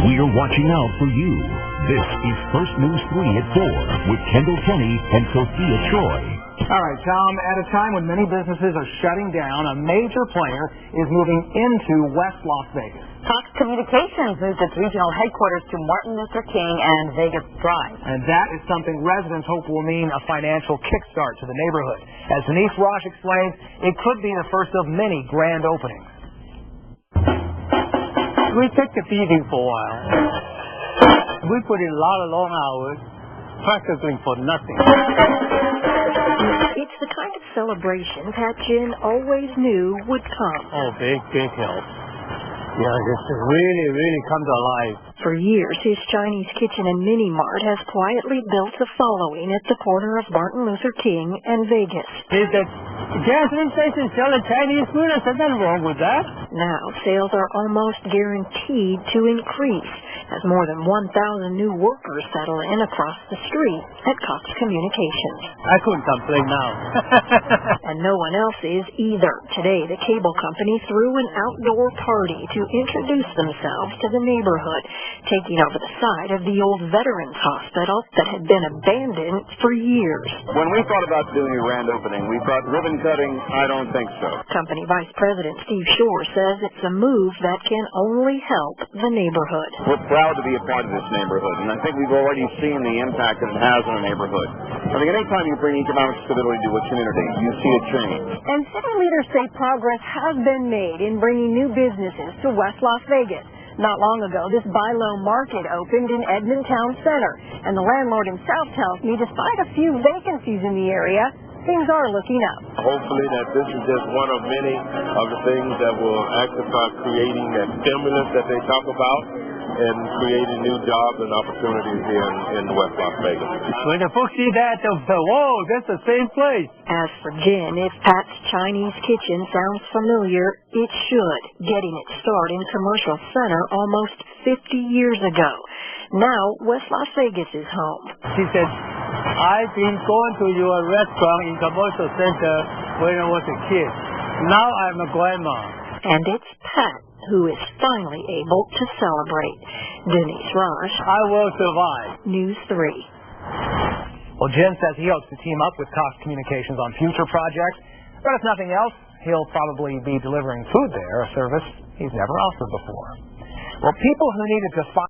We're watching out for you. This is First News 3 at 4 with Kendall Kenny and Sophia Troy. All right, Tom, at a time when many businesses are shutting down, a major player is moving into West Las Vegas. Cox Communications moved its regional headquarters to Martin Luther King and Vegas Drive. And that is something residents hope will mean a financial kickstart to the neighborhood. As Denise Rosh explains, it could be the first of many grand openings. We took the beating for a while. We put in a lot of long hours, practically for nothing. It's the kind of celebration Pat Ginn always knew would come. Oh, big help. Yeah, this has really come to life. For years, his Chinese kitchen and mini mart has quietly built a following at the corner of Martin Luther King and Vegas. Is that gasoline station selling Chinese food? There's nothing wrong with that. Now, sales are almost guaranteed to increase as more than 1,000 new workers settle in across the street at Cox Communications. I couldn't complain now. And no one else is either. Today, the cable company threw an outdoor party to introduce themselves to the neighborhood, taking over the side of the old Veterans Hospital that had been abandoned for years. When we thought about doing a grand opening, we thought ribbon cutting, I don't think so. Company Vice President Steve Shore says it's a move that can only help the neighborhood. We're proud to be a part of this neighborhood, and I think we've already seen the impact that it has on a neighborhood. I think anytime you bring economic stability to a community, you see a change. And city leaders say progress has been made in bringing new businesses to West Las Vegas. Not long ago, this buy-low market opened in Edmond Town Center, and the landlord himself tells me despite a few vacancies in the area, things are looking up. Hopefully that this is just one of many of the things that will act upon creating that stimulus that they talk about and creating new jobs and opportunities here in West Las Vegas. When the folks see that, they'll say, whoa, that's the same place. As for Ginn, if Pat's Chinese kitchen sounds familiar, it should, getting its start in Commercial Center almost 50 years ago. Now, West Las Vegas is home. She said, I've been going to your restaurant in Commercial Center when I was a kid. Now I'm a grandma. And it's Pat who is finally able to celebrate. Denise Rosh. I will survive. News 3. Well, Ginn says he hopes to team up with Cox Communications on future projects, but if nothing else, he'll probably be delivering food there, a service he's never offered before. Well, people who needed to find